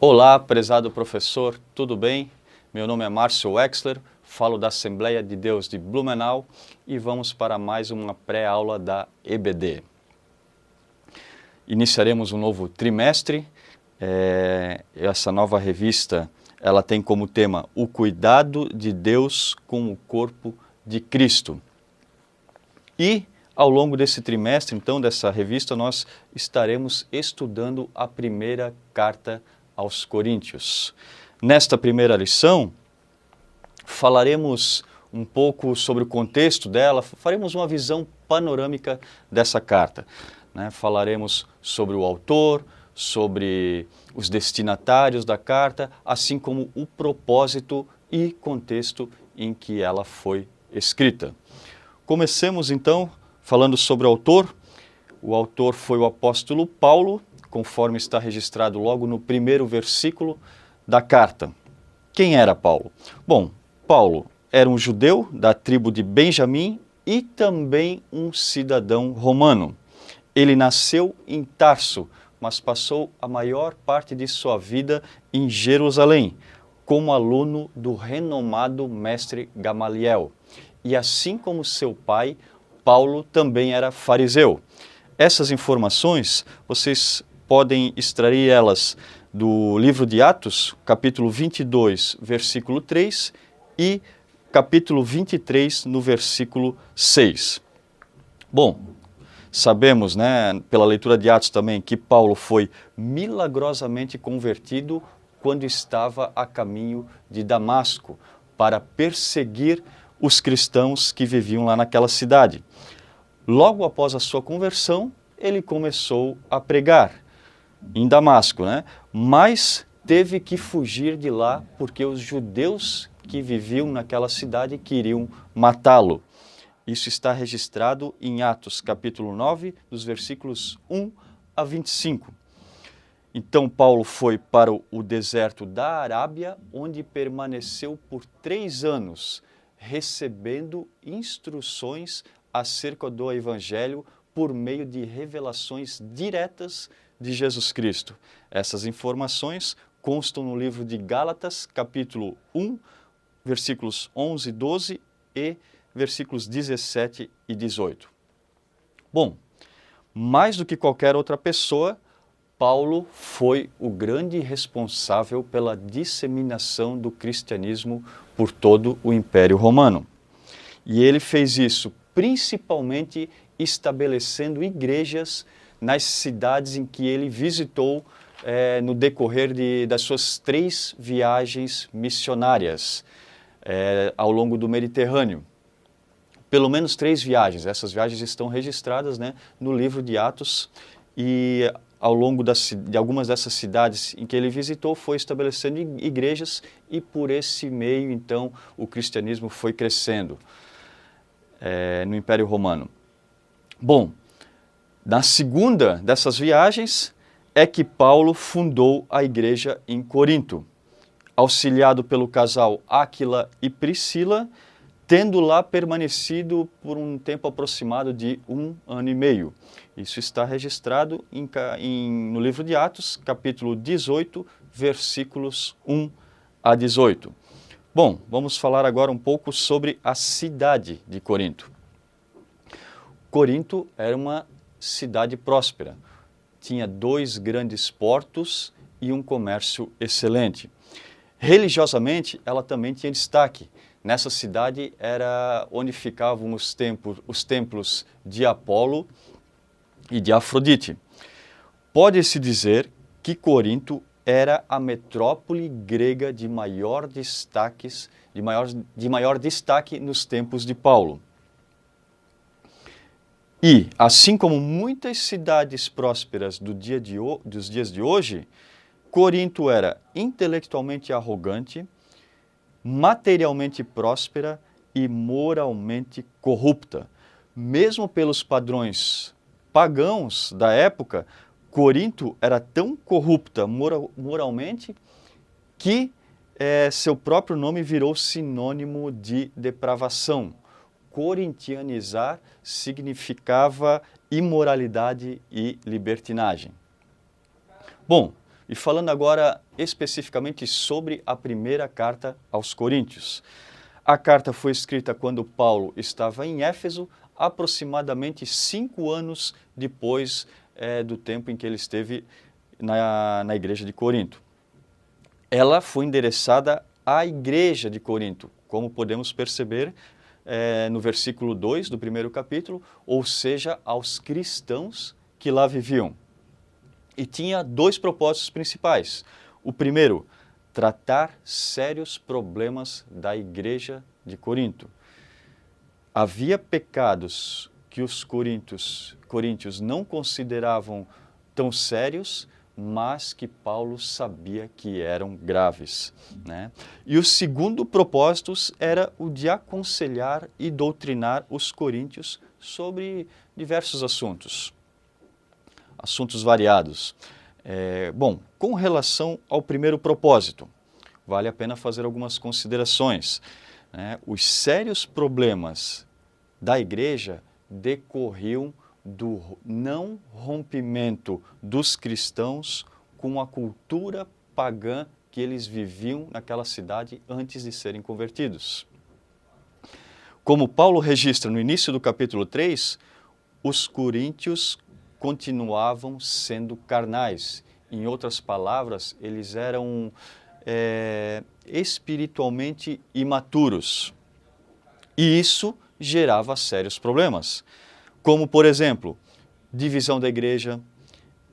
Olá, prezado professor, tudo bem? Meu nome é Márcio Wexler, falo da Assembleia de Deus de Blumenau e vamos para mais uma pré-aula da EBD. Iniciaremos um novo trimestre. Essa nova revista ela tem como tema o cuidado de Deus com o corpo de Cristo. E ao longo desse trimestre, então, dessa revista, nós estaremos estudando a primeira carta aos Coríntios. Nesta primeira lição, falaremos um pouco sobre o contexto dela, faremos uma visão panorâmica dessa carta, né? Falaremos sobre o autor, sobre os destinatários da carta, assim como o propósito e contexto em que ela foi escrita. Comecemos então falando sobre o autor. O autor foi o apóstolo Paulo, conforme está registrado logo no primeiro versículo da carta. Quem era Paulo? Bom, Paulo era um judeu da tribo de Benjamim e também um cidadão romano. Ele nasceu em Tarso, mas passou a maior parte de sua vida em Jerusalém, como aluno do renomado mestre Gamaliel. E assim como seu pai, Paulo também era fariseu. Essas informações, vocês podem extrair elas do livro de Atos, capítulo 22, versículo 3 e capítulo 23, no versículo 6. Bom, sabemos, né, pela leitura de Atos também, que Paulo foi milagrosamente convertido quando estava a caminho de Damasco para perseguir os cristãos que viviam lá naquela cidade. Logo após a sua conversão, ele começou a pregar em Damasco, né? Mas teve que fugir de lá porque os judeus que viviam naquela cidade queriam matá-lo. Isso está registrado em Atos, capítulo 9, dos versículos 1 a 25. Então Paulo foi para o deserto da Arábia, onde permaneceu por 3 anos, recebendo instruções acerca do Evangelho por meio de revelações diretas de Jesus Cristo. Essas informações constam no livro de Gálatas, capítulo 1, versículos 11 e 12 e versículos 17 e 18. Bom, mais do que qualquer outra pessoa, Paulo foi o grande responsável pela disseminação do cristianismo por todo o Império Romano. E ele fez isso principalmente estabelecendo igrejas nas cidades em que ele visitou no decorrer das suas 3 viagens missionárias ao longo do Mediterrâneo. Pelo menos 3 viagens, essas viagens estão registradas, né, no livro de Atos, e ao longo de algumas dessas cidades em que ele visitou, foi estabelecendo igrejas e por esse meio, então, o cristianismo foi crescendo no Império Romano. Bom, na segunda dessas viagens é que Paulo fundou a igreja em Corinto, auxiliado pelo casal Áquila e Priscila, tendo lá permanecido por um tempo aproximado de 1 ano e meio. Isso está registrado no livro de Atos, capítulo 18, versículos 1 a 18. Bom, vamos falar agora um pouco sobre a cidade de Corinto. Corinto era uma cidade próspera, tinha 2 grandes portos e um comércio excelente. Religiosamente, ela também tinha destaque. Nessa cidade era onde ficavam os templos de Apolo e de Afrodite. Pode-se dizer que Corinto era a metrópole grega de maior destaque nos tempos de Paulo. E, assim como muitas cidades prósperas dos dias de hoje, Corinto era intelectualmente arrogante, materialmente próspera e moralmente corrupta. Mesmo pelos padrões pagãos da época, Corinto era tão corrupta moralmente que seu próprio nome virou sinônimo de depravação. Corintianizar significava imoralidade e libertinagem. Bom, E falando agora especificamente sobre a primeira carta aos Coríntios. A carta foi escrita quando Paulo estava em Éfeso, aproximadamente 5 anos depois do tempo em que ele esteve na igreja de Corinto. Ela foi endereçada à igreja de Corinto, como podemos perceber no versículo 2 do primeiro capítulo, ou seja, aos cristãos que lá viviam. E tinha 2 propósitos principais. O primeiro, tratar sérios problemas da igreja de Corinto. Havia pecados que os coríntios não consideravam tão sérios, mas que Paulo sabia que eram graves, né? E o segundo propósito era o de aconselhar e doutrinar os coríntios sobre diversos assuntos variados. Bom, com relação ao primeiro propósito, vale a pena fazer algumas considerações, né? Os sérios problemas da igreja decorriam do não rompimento dos cristãos com a cultura pagã que eles viviam naquela cidade antes de serem convertidos. Como Paulo registra no início do capítulo 3, os coríntios continuavam sendo carnais. Em outras palavras, eles eram espiritualmente imaturos. E isso gerava sérios problemas, como, por exemplo, divisão da igreja,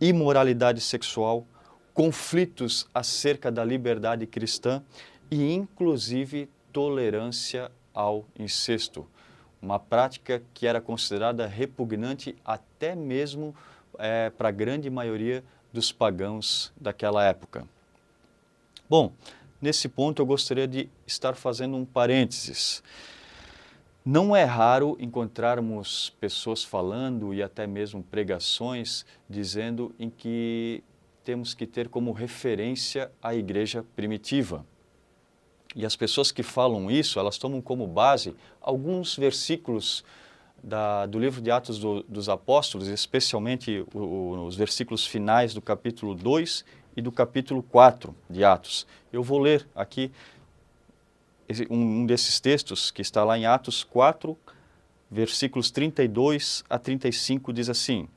imoralidade sexual, conflitos acerca da liberdade cristã e, inclusive, tolerância ao incesto. Uma prática que era considerada repugnante até mesmo para a grande maioria dos pagãos daquela época. Bom, nesse ponto eu gostaria de estar fazendo um parênteses. Não é raro encontrarmos pessoas falando e até mesmo pregações dizendo em que temos que ter como referência a igreja primitiva. E as pessoas que falam isso, elas tomam como base alguns versículos do livro de Atos dos Apóstolos, especialmente os versículos finais do capítulo 2 e do capítulo 4 de Atos. Eu vou ler aqui um desses textos que está lá em Atos 4, versículos 32 a 35, diz assim: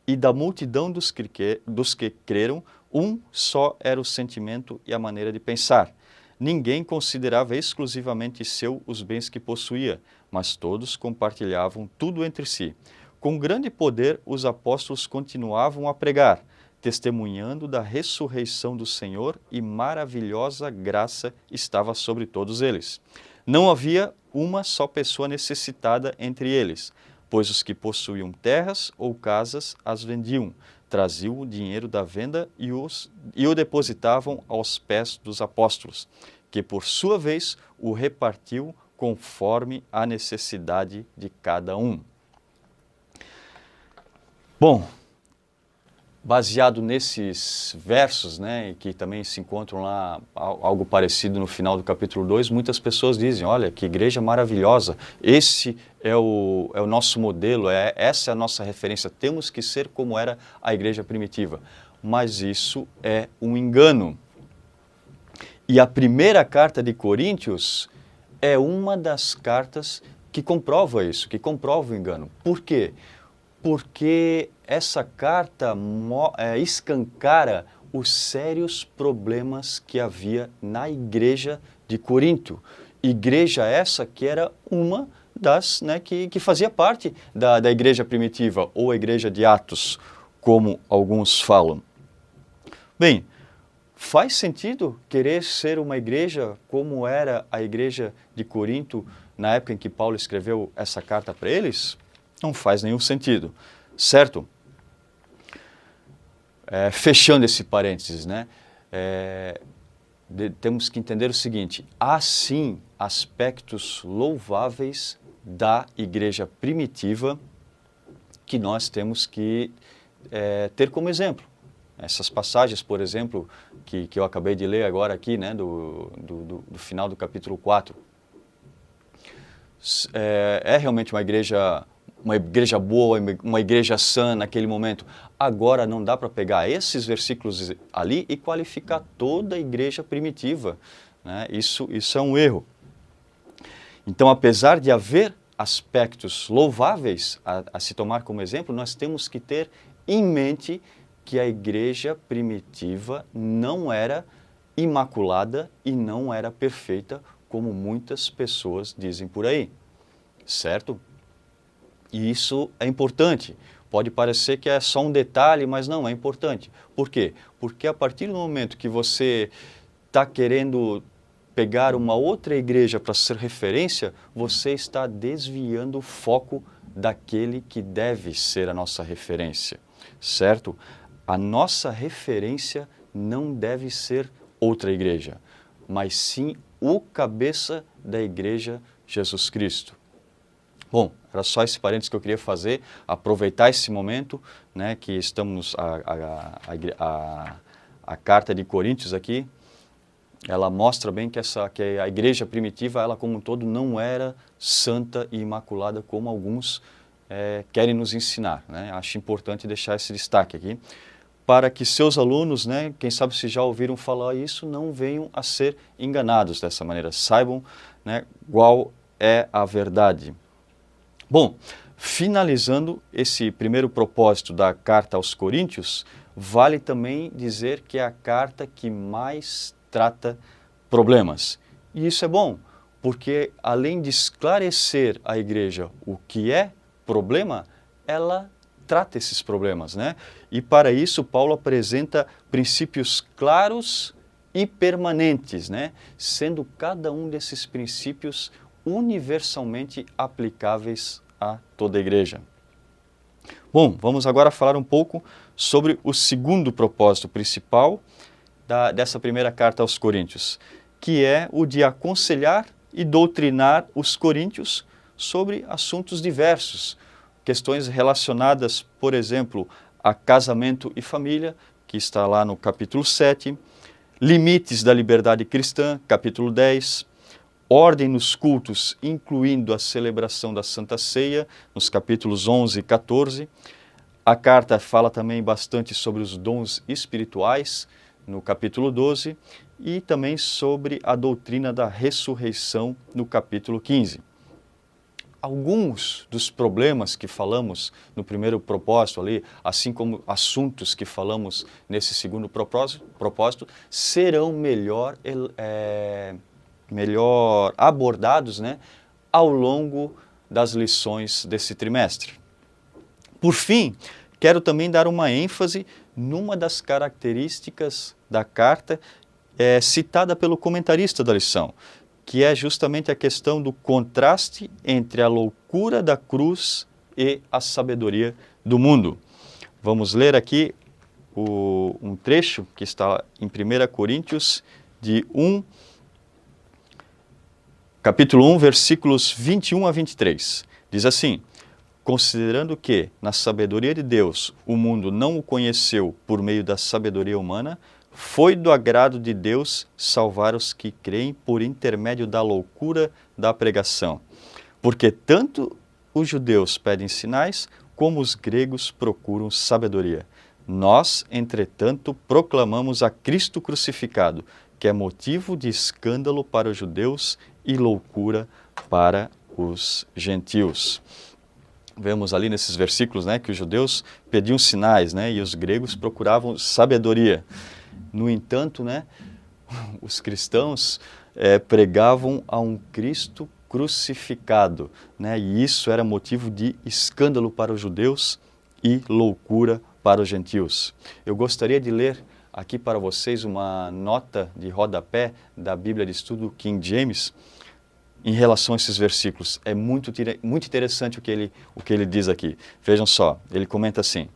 E da multidão dos que creram, um só era o sentimento e a maneira de pensar. Ninguém considerava exclusivamente seu os bens que possuía, mas todos compartilhavam tudo entre si. Com grande poder, os apóstolos continuavam a pregar, testemunhando da ressurreição do Senhor, e maravilhosa graça estava sobre todos eles. Não havia uma só pessoa necessitada entre eles, pois os que possuíam terras ou casas as vendiam, traziam o dinheiro da venda e o depositavam aos pés dos apóstolos, que por sua vez o repartiu conforme a necessidade de cada um. Bom, baseado nesses versos, né, que também se encontram lá, algo parecido no final do capítulo 2, muitas pessoas dizem, olha, que igreja maravilhosa, esse é o nosso modelo, essa é a nossa referência, temos que ser como era a igreja primitiva. Mas isso é um engano. E a primeira carta de Coríntios é uma das cartas que comprova isso, que comprova o engano. Por quê? Porque essa carta escancara os sérios problemas que havia na igreja de Corinto. Igreja essa que era uma das, né, que fazia parte da igreja primitiva, ou a igreja de Atos, como alguns falam. Bem, faz sentido querer ser uma igreja como era a igreja de Corinto na época em que Paulo escreveu essa carta para eles? Não faz nenhum sentido, certo? Fechando esse parênteses, né? Temos que entender o seguinte: há sim aspectos louváveis da igreja primitiva que nós temos que ter como exemplo. Essas passagens, por exemplo, que eu acabei de ler agora aqui, né, do final do capítulo 4, é realmente uma igreja uma igreja boa, uma igreja sã naquele momento. Agora não dá para pegar esses versículos ali e qualificar toda a igreja primitiva, né? Isso é um erro. Então, apesar de haver aspectos louváveis a se tomar como exemplo, nós temos que ter em mente que a igreja primitiva não era imaculada e não era perfeita, como muitas pessoas dizem por aí, certo? E isso é importante. Pode parecer que é só um detalhe, mas não, é importante. Por quê? Porque a partir do momento que você está querendo pegar uma outra igreja para ser referência, você está desviando o foco daquele que deve ser a nossa referência, certo? A nossa referência não deve ser outra igreja, mas sim o cabeça da igreja, Jesus Cristo. Bom, era só esse parênteses que eu queria fazer, aproveitar esse momento, né, que estamos, a carta de Coríntios aqui, ela mostra bem que a igreja primitiva, ela como um todo, não era santa e imaculada como alguns querem nos ensinar, né? Acho importante deixar esse destaque aqui, para que seus alunos, né, quem sabe se já ouviram falar isso, não venham a ser enganados dessa maneira, saibam, né, qual é a verdade. Bom, finalizando esse primeiro propósito da carta aos Coríntios, vale também dizer que é a carta que mais trata problemas. E isso é bom, porque além de esclarecer à igreja o que é problema, ela trata esses problemas, né? E para isso Paulo apresenta princípios claros e permanentes, né? Sendo cada um desses princípios universalmente aplicáveis a toda a igreja. Bom, vamos agora falar um pouco sobre o segundo propósito principal dessa primeira carta aos Coríntios, que é o de aconselhar e doutrinar os coríntios sobre assuntos diversos, questões relacionadas, por exemplo, a casamento e família, que está lá no capítulo 7, limites da liberdade cristã, capítulo 10, ordem nos cultos, incluindo a celebração da Santa Ceia, nos capítulos 11 e 14. A carta fala também bastante sobre os dons espirituais, no capítulo 12, e também sobre a doutrina da ressurreição, no capítulo 15. Alguns dos problemas que falamos no primeiro propósito ali, assim como assuntos que falamos nesse segundo propósito, serão melhor abordados, né, ao longo das lições desse trimestre. Por fim, quero também dar uma ênfase numa das características da carta citada pelo comentarista da lição, que é justamente a questão do contraste entre a loucura da cruz e a sabedoria do mundo. Vamos ler aqui um trecho que está em 1 Coríntios, capítulo 1, versículos 21 a 23. Diz assim: considerando que, na sabedoria de Deus, o mundo não o conheceu por meio da sabedoria humana, foi do agrado de Deus salvar os que creem por intermédio da loucura da pregação. Porque tanto os judeus pedem sinais, como os gregos procuram sabedoria. Nós, entretanto, proclamamos a Cristo crucificado, que é motivo de escândalo para os judeus e loucura para os gentios. Vemos ali nesses versículos, né, que os judeus pediam sinais, né, e os gregos procuravam sabedoria. No entanto, né, os cristãos pregavam a um Cristo crucificado, né, e isso era motivo de escândalo para os judeus e loucura para os gentios. Eu gostaria de ler aqui para vocês uma nota de rodapé da Bíblia de Estudo King James em relação a esses versículos. É muito interessante o que ele diz aqui. Vejam só, ele comenta assim: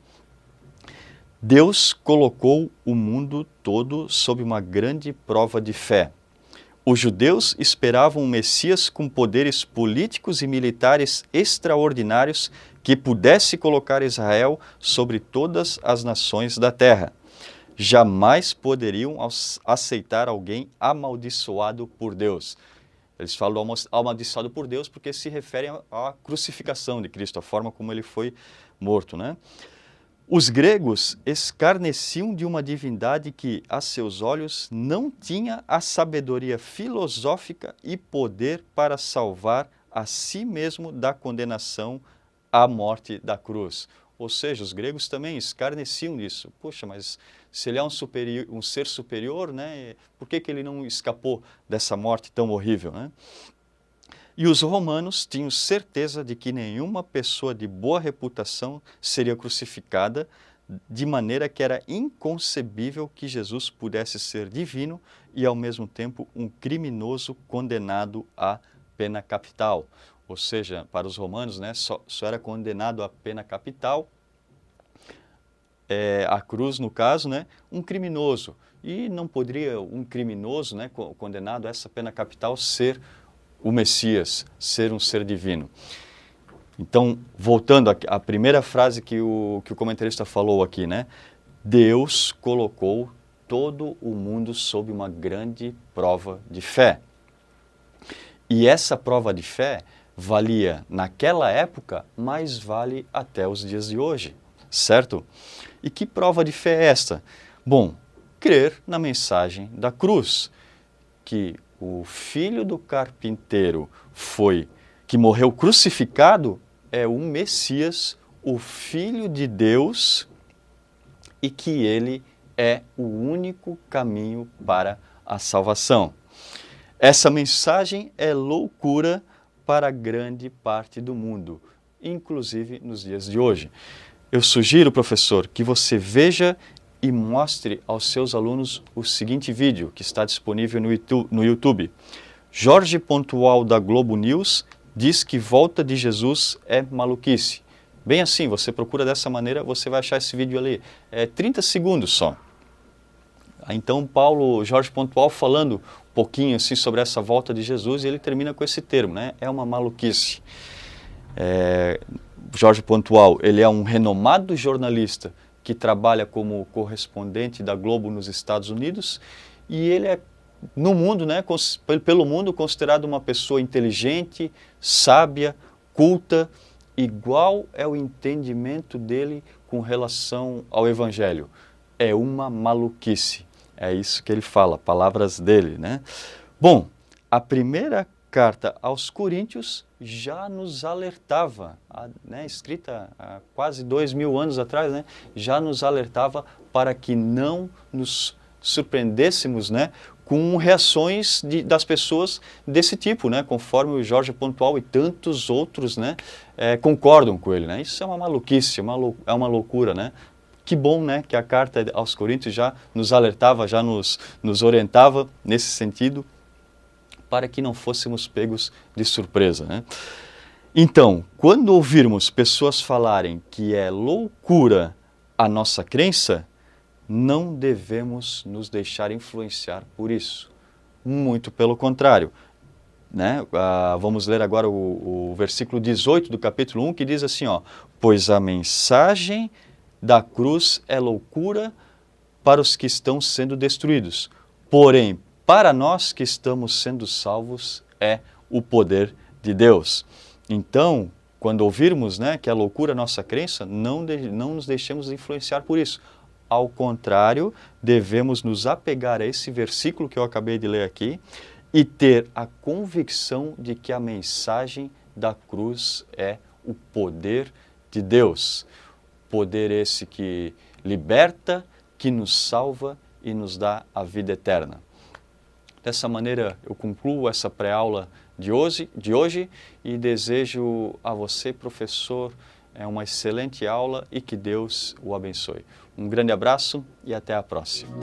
Deus colocou o mundo todo sob uma grande prova de fé. Os judeus esperavam um Messias com poderes políticos e militares extraordinários que pudesse colocar Israel sobre todas as nações da terra. Jamais poderiam aceitar alguém amaldiçoado por Deus. Eles falam do amaldiçoado por Deus porque se referem à crucificação de Cristo, a forma como ele foi morto, né? Os gregos escarneciam de uma divindade que, a seus olhos, não tinha a sabedoria filosófica e poder para salvar a si mesmo da condenação à morte da cruz. Ou seja, os gregos também escarneciam disso. Poxa, mas se ele é um ser superior, né, por que ele não escapou dessa morte tão horrível, né? E os romanos tinham certeza de que nenhuma pessoa de boa reputação seria crucificada, de maneira que era inconcebível que Jesus pudesse ser divino e, ao mesmo tempo, um criminoso condenado à pena capital. Ou seja, para os romanos, né, só era condenado à pena capital, a cruz, no caso, né, um criminoso. E não poderia um criminoso, né, condenado a essa pena capital ser o Messias, ser um ser divino. Então, voltando à primeira frase que o comentarista falou aqui, né? Deus colocou todo o mundo sob uma grande prova de fé. E essa prova de fé valia naquela época, mas vale até os dias de hoje, certo? E que prova de fé é esta? Bom, crer na mensagem da cruz, que o filho do carpinteiro que morreu crucificado, é o Messias, o Filho de Deus, e que ele é o único caminho para a salvação. Essa mensagem é loucura para grande parte do mundo, inclusive nos dias de hoje. Eu sugiro, professor, que você veja e mostre aos seus alunos o seguinte vídeo, que está disponível no YouTube. Jorge Pontual, da Globo News, diz que volta de Jesus é maluquice. Bem assim, você procura dessa maneira, você vai achar esse vídeo ali. É 30 segundos só. Então, Jorge Pontual falando um pouquinho assim sobre essa volta de Jesus, e ele termina com esse termo, né? É uma maluquice. Jorge Pontual, ele é um renomado jornalista que trabalha como correspondente da Globo nos Estados Unidos, e ele é, no mundo, né, pelo mundo, considerado uma pessoa inteligente, sábia, culta, igual é o entendimento dele com relação ao Evangelho. É uma maluquice. É isso que ele fala, palavras dele, né? Bom, a primeira carta aos Coríntios já nos alertava, né, escrita há quase 2000 anos atrás, né, já nos alertava para que não nos surpreendêssemos, né, com reações das pessoas desse tipo, né, conforme o Jorge Pontual e tantos outros, né, concordam com ele, né? Isso é uma maluquice, é uma loucura, né? Que bom, né, que a carta aos Coríntios já nos alertava, já nos orientava nesse sentido, para que não fôssemos pegos de surpresa, né? Então, quando ouvirmos pessoas falarem que é loucura a nossa crença, não devemos nos deixar influenciar por isso. Muito pelo contrário, né? Vamos ler agora o versículo 18 do capítulo 1, que diz assim, ó: pois a mensagem da cruz é loucura para os que estão sendo destruídos, porém, para nós que estamos sendo salvos, é o poder de Deus. Então, quando ouvirmos, né, que é loucura a nossa crença, não nos deixemos influenciar por isso. Ao contrário, devemos nos apegar a esse versículo que eu acabei de ler aqui e ter a convicção de que a mensagem da cruz é o poder de Deus. Poder esse que liberta, que nos salva e nos dá a vida eterna. Dessa maneira, eu concluo essa pré-aula de hoje e desejo a você, professor, uma excelente aula e que Deus o abençoe. Um grande abraço e até a próxima.